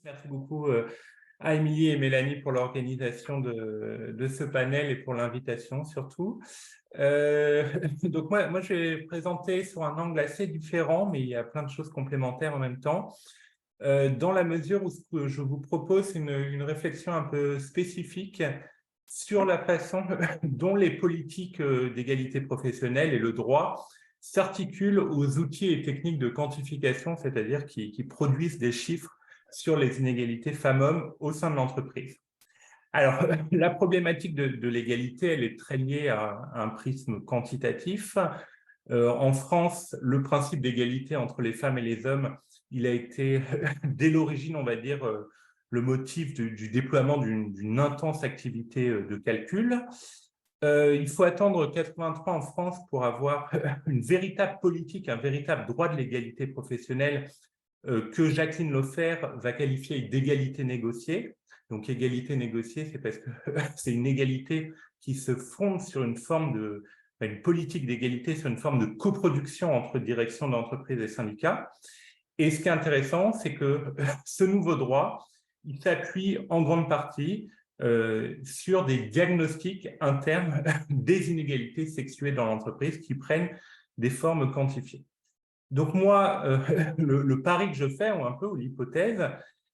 Merci beaucoup à Émilie et Mélanie pour l'organisation de ce panel et pour l'invitation surtout. Donc moi, je vais présenter sur un angle assez différent, mais il y a plein de choses complémentaires en même temps, dans la mesure où ce que je vous propose, c'est une réflexion un peu spécifique sur la façon dont les politiques d'égalité professionnelle et le droit s'articulent aux outils et techniques de quantification, c'est-à-dire qui produisent des chiffres sur les inégalités femmes-hommes au sein de l'entreprise. Alors, la problématique de l'égalité, elle est très liée à un prisme quantitatif. En France, le principe d'égalité entre les femmes et les hommes, il a été, dès l'origine, on va dire, le motif du déploiement d'une intense activité de calcul. Il faut attendre 83 en France pour avoir une véritable politique, un véritable droit de l'égalité professionnelle que Jacqueline Laufer va qualifier d'égalité négociée. Donc, égalité négociée, c'est parce que c'est une égalité qui se fonde sur une politique d'égalité sur une forme de coproduction entre direction d'entreprise et syndicats. Et ce qui est intéressant, c'est que ce nouveau droit, il s'appuie en grande partie sur des diagnostics internes des inégalités sexuées dans l'entreprise qui prennent des formes quantifiées. Donc moi, le pari que je fais, ou l'hypothèse,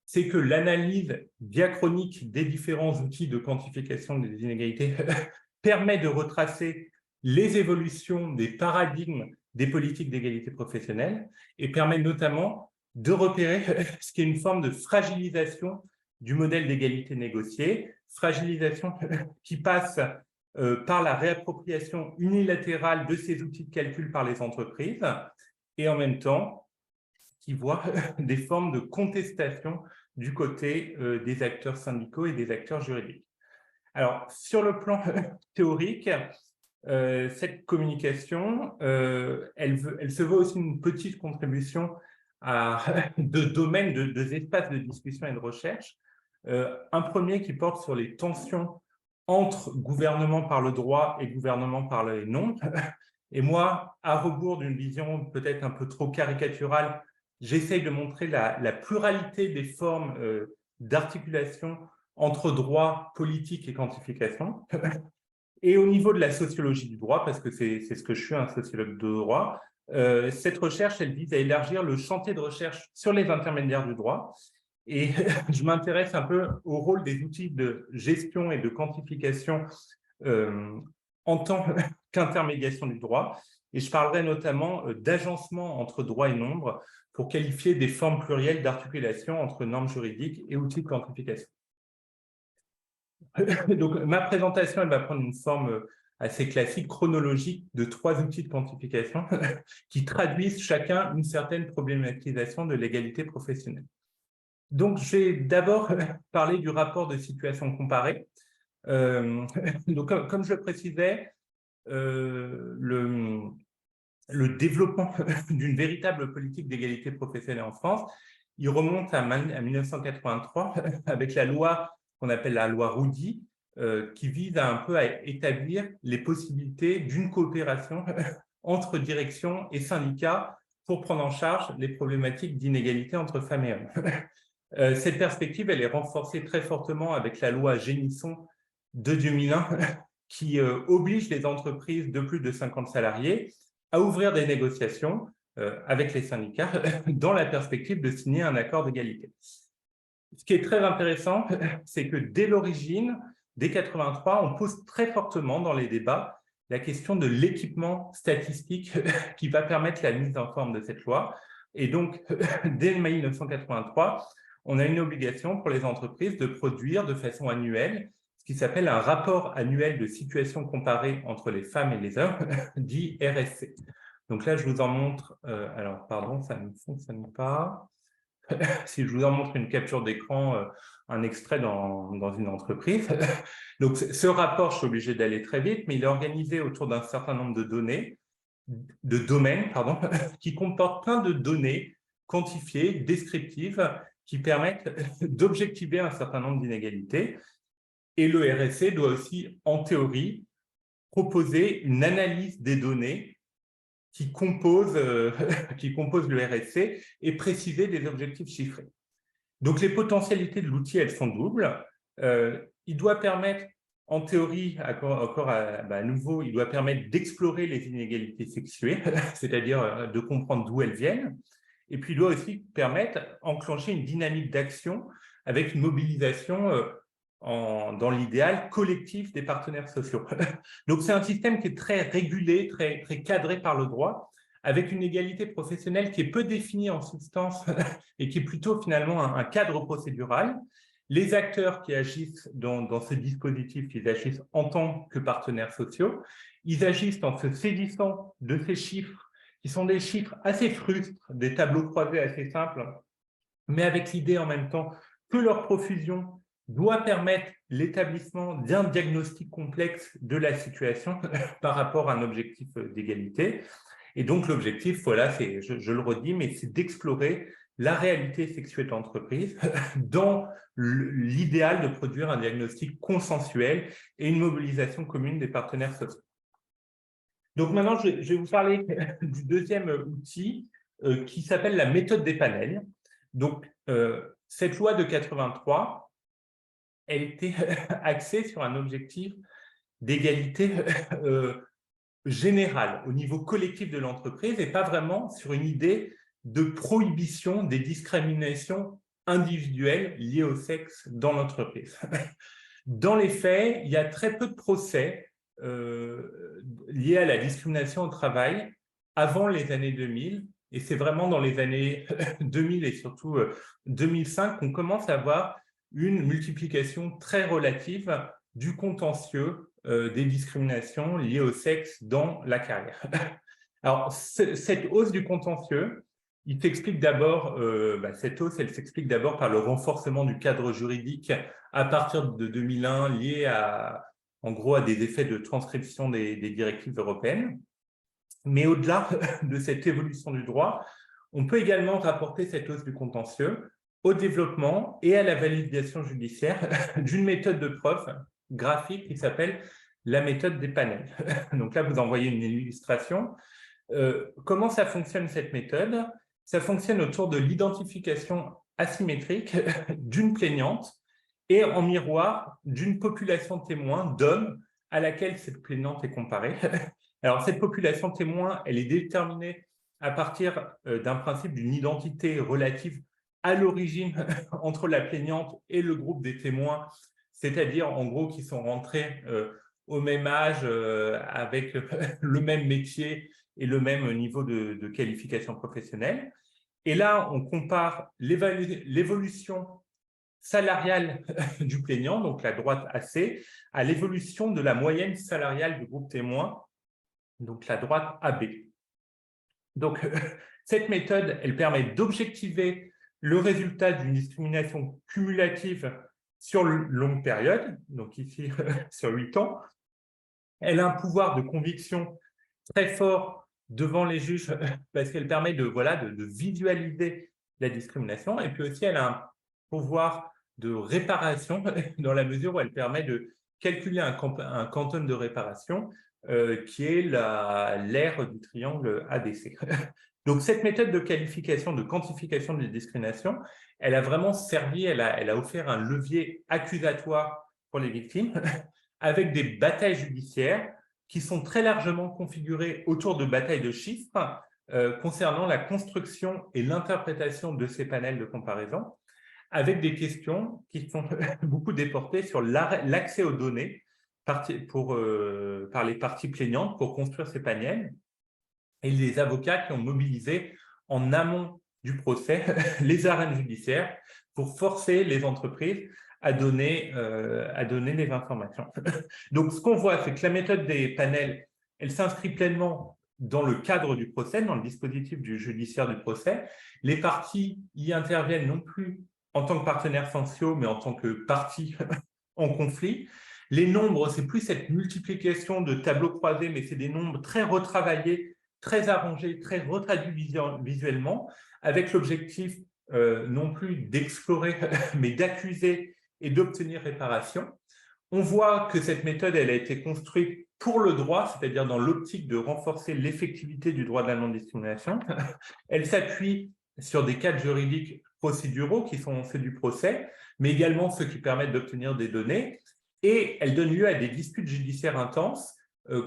c'est que l'analyse diachronique des différents outils de quantification des inégalités permet de retracer les évolutions des paradigmes des politiques d'égalité professionnelle et permet notamment de repérer ce qui est une forme de fragilisation du modèle d'égalité négociée, fragilisation qui passe par la réappropriation unilatérale de ces outils de calcul par les entreprises et en même temps qui voit des formes de contestation du côté des acteurs syndicaux et des acteurs juridiques. Alors, sur le plan théorique, cette communication, elle se veut aussi une petite contribution à deux domaines, deux espaces de discussion et de recherche. Un premier qui porte sur les tensions entre gouvernement par le droit et gouvernement par les nombres. Et moi, à rebours d'une vision peut-être un peu trop caricaturale, j'essaye de montrer la pluralité des formes d'articulation entre droit, politique et quantification. Et au niveau de la sociologie du droit, parce que c'est ce que je suis, un sociologue de droit, cette recherche, elle vise à élargir le chantier de recherche sur les intermédiaires du droit. Et je m'intéresse un peu au rôle des outils de gestion et de quantification en tant qu'intermédiation du droit. Et je parlerai notamment d'agencement entre droit et nombre pour qualifier des formes plurielles d'articulation entre normes juridiques et outils de quantification. Donc, ma présentation, elle va prendre une forme assez classique, chronologique, de 3 outils de quantification qui traduisent chacun une certaine problématisation de l'égalité professionnelle. Donc, je vais d'abord parler du rapport de situation comparée. Donc, comme je le précisais, le développement d'une véritable politique d'égalité professionnelle en France, il remonte à 1983 avec la loi qu'on appelle la loi Roudy, qui vise un peu à établir les possibilités d'une coopération entre direction et syndicats pour prendre en charge les problématiques d'inégalité entre femmes et hommes. Cette perspective, elle est renforcée très fortement avec la loi Génisson de 2001, qui oblige les entreprises de plus de 50 salariés à ouvrir des négociations avec les syndicats dans la perspective de signer un accord d'égalité. Ce qui est très intéressant, c'est que dès l'origine, dès 83, on pose très fortement dans les débats la question de l'équipement statistique qui va permettre la mise en forme de cette loi. Et donc, dès mai 1983, on a une obligation pour les entreprises de produire de façon annuelle ce qui s'appelle un rapport annuel de situation comparée entre les femmes et les hommes, dit RSC. Donc là, je vous en montre, alors pardon, ça ne fonctionne pas. Si je vous en montre une capture d'écran, un extrait dans une entreprise. Donc ce rapport, je suis obligé d'aller très vite, mais il est organisé autour d'un certain nombre de domaines, qui comportent plein de données quantifiées, descriptives, qui permettent d'objectiver un certain nombre d'inégalités. Et le RSC doit aussi, en théorie, proposer une analyse des données qui composent le RSC et préciser des objectifs chiffrés. Donc, les potentialités de l'outil, elles sont doubles. Il doit permettre, en théorie, à nouveau, il doit permettre d'explorer les inégalités sexuées, c'est-à-dire de comprendre d'où elles viennent. Et puis, il doit aussi permettre d'enclencher une dynamique d'action avec une mobilisation dans l'idéal collectif des partenaires sociaux. Donc, c'est un système qui est très régulé, très cadré par le droit, avec une égalité professionnelle qui est peu définie en substance et qui est plutôt finalement un cadre procédural. Les acteurs qui agissent dans ce dispositif, ils agissent en tant que partenaires sociaux. Ils agissent en se saisissant de ces chiffres, qui sont des chiffres assez frustres, des tableaux croisés assez simples, mais avec l'idée en même temps que leur profusion doit permettre l'établissement d'un diagnostic complexe de la situation par rapport à un objectif d'égalité. Et donc, l'objectif, voilà, je le redis, mais c'est d'explorer la réalité sexuelle de l'entreprise dans l'idéal de produire un diagnostic consensuel et une mobilisation commune des partenaires sociaux. Donc, maintenant, je vais vous parler du deuxième outil qui s'appelle la méthode des panels. Donc, cette loi de 83, elle était axée sur un objectif d'égalité générale au niveau collectif de l'entreprise et pas vraiment sur une idée de prohibition des discriminations individuelles liées au sexe dans l'entreprise. Dans les faits, il y a très peu de procès liés à la discrimination au travail avant les années 2000, et c'est vraiment dans les années 2000 et surtout 2005 qu'on commence à avoir une multiplication très relative du contentieux des discriminations liées au sexe dans la carrière. Alors, cette hausse du contentieux, il s'explique d'abord, cette hausse, elle s'explique d'abord par le renforcement du cadre juridique à partir de 2001 lié en gros, à des effets de transcription des directives européennes. Mais au-delà de cette évolution du droit, on peut également rapporter cette hausse du contentieux au développement et à la validation judiciaire d'une méthode de preuve graphique qui s'appelle la méthode des panels. Donc là, vous en voyez une illustration. Comment ça fonctionne cette méthode? Ça fonctionne autour de l'identification asymétrique d'une plaignante et en miroir d'une population témoin d'hommes à laquelle cette plaignante est comparée. Alors, cette population témoin, elle est déterminée à partir d'un principe d'une identité relative à l'origine entre la plaignante et le groupe des témoins, c'est-à-dire en gros qui sont rentrés au même âge, avec le même métier et le même niveau de qualification professionnelle. Et là, on compare l'évolution salariale du plaignant, donc la droite AC, à l'évolution de la moyenne salariale du groupe témoin, donc la droite AB. Donc, cette méthode, elle permet d'objectiver le résultat d'une discrimination cumulative sur une longue période, donc ici sur 8 ans. Elle a un pouvoir de conviction très fort devant les juges parce qu'elle permet de visualiser la discrimination, et puis aussi elle a un pouvoir de réparation dans la mesure où elle permet de calculer un quantum de réparation qui est l'aire du triangle ABC. Donc, cette méthode de qualification, de quantification des discriminations, elle a vraiment servi, elle a offert un levier accusatoire pour les victimes avec des batailles judiciaires qui sont très largement configurées autour de batailles de chiffres concernant la construction et l'interprétation de ces panels de comparaison, avec des questions qui sont beaucoup déportées sur l'accès aux données par les parties plaignantes pour construire ces panels, et les avocats qui ont mobilisé en amont du procès les arènes judiciaires pour forcer les entreprises à donner les informations. Donc, ce qu'on voit, c'est que la méthode des panels, elle s'inscrit pleinement dans le cadre du procès, dans le dispositif du judiciaire du procès. Les parties y interviennent non plus en tant que partenaires sociaux, mais en tant que parties en conflit. Les nombres, c'est plus cette multiplication de tableaux croisés, mais c'est des nombres très retravaillés, très arrangés, très retraduits visuellement, avec l'objectif non plus d'explorer, mais d'accuser et d'obtenir réparation. On voit que cette méthode, elle a été construite pour le droit, c'est-à-dire dans l'optique de renforcer l'effectivité du droit de la non-discrimination. Elle s'appuie sur des cadres juridiques procéduraux, qui sont ceux du procès, mais également ceux qui permettent d'obtenir des données. Et elles donnent lieu à des disputes judiciaires intenses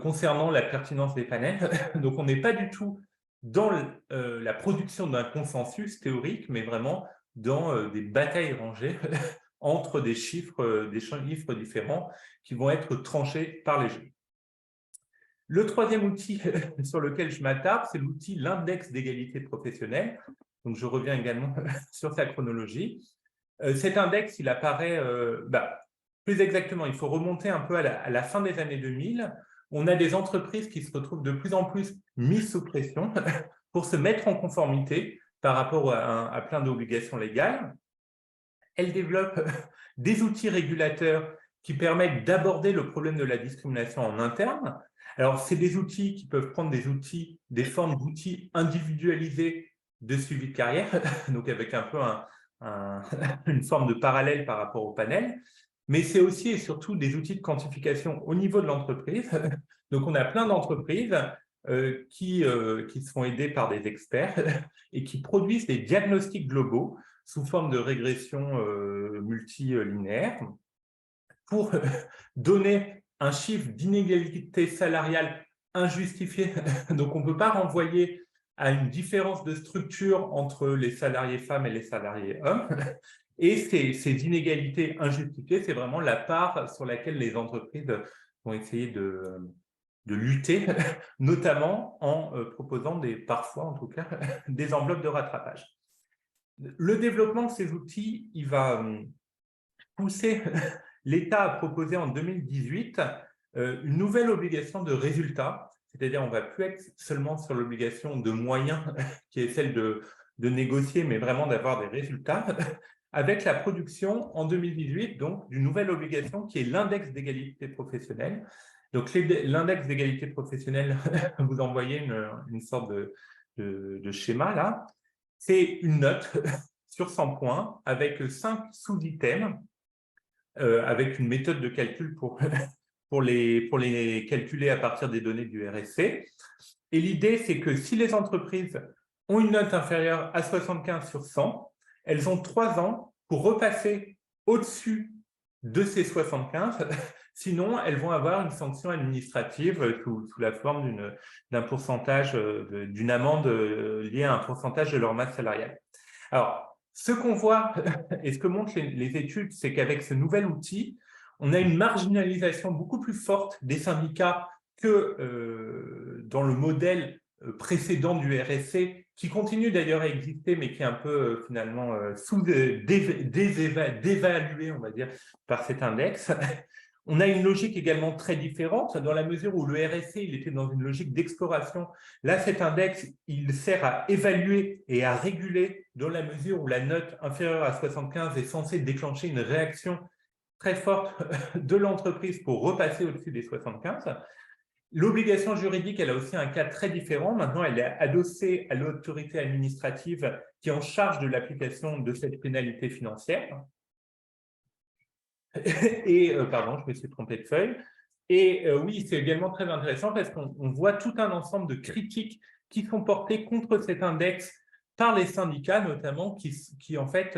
concernant la pertinence des panels. Donc, on n'est pas du tout dans la production d'un consensus théorique, mais vraiment dans des batailles rangées entre des chiffres différents qui vont être tranchés par les juges. Le troisième outil sur lequel je m'attarde, c'est l'outil l'index d'égalité professionnelle. Donc, je reviens également sur sa chronologie. Cet index, il apparaît, plus exactement, il faut remonter un peu à la fin des années 2000. On a des entreprises qui se retrouvent de plus en plus mises sous pression pour se mettre en conformité par rapport à plein d'obligations légales. Elles développent des outils régulateurs qui permettent d'aborder le problème de la discrimination en interne. Alors, c'est des outils qui peuvent prendre des formes d'outils individualisés de suivi de carrière, donc avec un peu une forme de parallèle par rapport au panel, mais c'est aussi et surtout des outils de quantification au niveau de l'entreprise. Donc, on a plein d'entreprises qui se font aider par des experts et qui produisent des diagnostics globaux sous forme de régression multilinéaire pour donner un chiffre d'inégalité salariale injustifié. Donc, on ne peut pas renvoyer à une différence de structure entre les salariés femmes et les salariés hommes. Et ces inégalités injustifiées, c'est vraiment la part sur laquelle les entreprises vont essayer de lutter, notamment en proposant parfois en tout cas, des enveloppes de rattrapage. Le développement de ces outils, il va pousser l'État à proposer en 2018 une nouvelle obligation de résultat, c'est-à-dire on ne va plus être seulement sur l'obligation de moyens, qui est celle de négocier, mais vraiment d'avoir des résultats, avec la production en 2018 donc d'une nouvelle obligation qui est l'index d'égalité professionnelle. Donc l'index d'égalité professionnelle, vous envoyez une sorte de schéma là. C'est une note sur 100 points avec 5 sous-items, avec une méthode de calcul pour les calculer à partir des données du RSC. Et l'idée, c'est que si les entreprises ont une note inférieure à 75 sur 100, elles ont 3 ans pour repasser au-dessus de ces 75, sinon elles vont avoir une sanction administrative sous la forme d'un pourcentage, d'une amende liée à un pourcentage de leur masse salariale. Alors, ce qu'on voit et ce que montrent les études, c'est qu'avec ce nouvel outil, on a une marginalisation beaucoup plus forte des syndicats que dans le modèle précédent du RSC, qui continue d'ailleurs à exister, mais qui est un peu finalement dévalué, on va dire, par cet index. On a une logique également très différente, dans la mesure où le RSC, il était dans une logique d'exploration. Là, cet index, il sert à évaluer et à réguler, dans la mesure où la note inférieure à 75 est censée déclencher une réaction très forte de l'entreprise pour repasser au-dessus des 75. L'obligation juridique, elle a aussi un cas très différent. Maintenant, elle est adossée à l'autorité administrative qui est en charge de l'application de cette pénalité financière. Et, pardon, je me suis trompé de feuille. Et oui, c'est également très intéressant parce qu'on voit tout un ensemble de critiques qui sont portées contre cet index par les syndicats, notamment, qui en fait,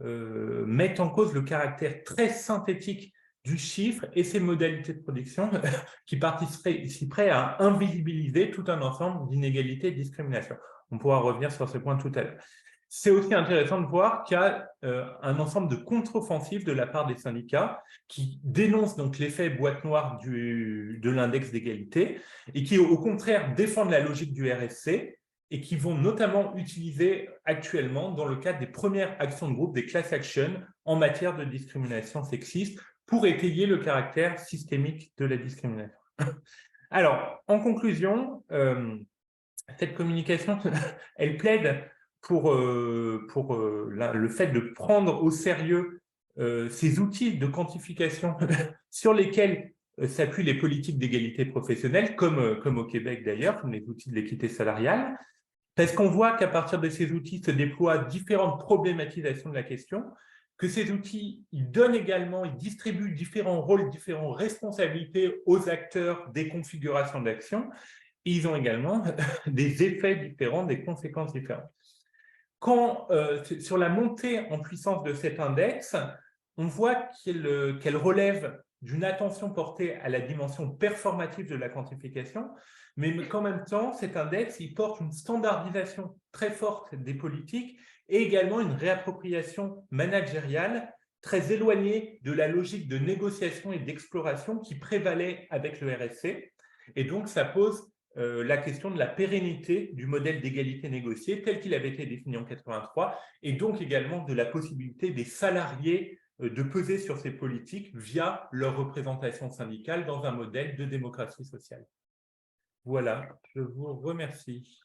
mettent en cause le caractère très synthétique du chiffre et ses modalités de production qui participeraient ici près à invisibiliser tout un ensemble d'inégalités et de discriminations. On pourra revenir sur ce point tout à l'heure. C'est aussi intéressant de voir qu'il y a un ensemble de contre-offensives de la part des syndicats qui dénoncent donc l'effet boîte noire de l'index d'égalité et qui, au contraire, défendent la logique du RSC et qui vont notamment utiliser actuellement dans le cadre des premières actions de groupe, des class actions en matière de discrimination sexiste pour étayer le caractère systémique de la discrimination. Alors, en conclusion, cette communication, elle plaide pour le fait de prendre au sérieux ces outils de quantification sur lesquels s'appuient les politiques d'égalité professionnelle, comme au Québec d'ailleurs, comme les outils de l'équité salariale, parce qu'on voit qu'à partir de ces outils se déploient différentes problématisations de la question, que ces outils, ils donnent également, ils distribuent différents rôles, différentes responsabilités aux acteurs des configurations d'action, et ils ont également des effets différents, des conséquences différentes. sur la montée en puissance de cet index, on voit qu'elle relève d'une attention portée à la dimension performative de la quantification, mais qu'en même temps, cet index, il porte une standardisation très forte des politiques et également une réappropriation managériale très éloignée de la logique de négociation et d'exploration qui prévalait avec le RSC. Et donc, ça pose la question de la pérennité du modèle d'égalité négociée tel qu'il avait été défini en 83 et donc également de la possibilité des salariés de peser sur ces politiques via leur représentation syndicale dans un modèle de démocratie sociale. Voilà, je vous remercie.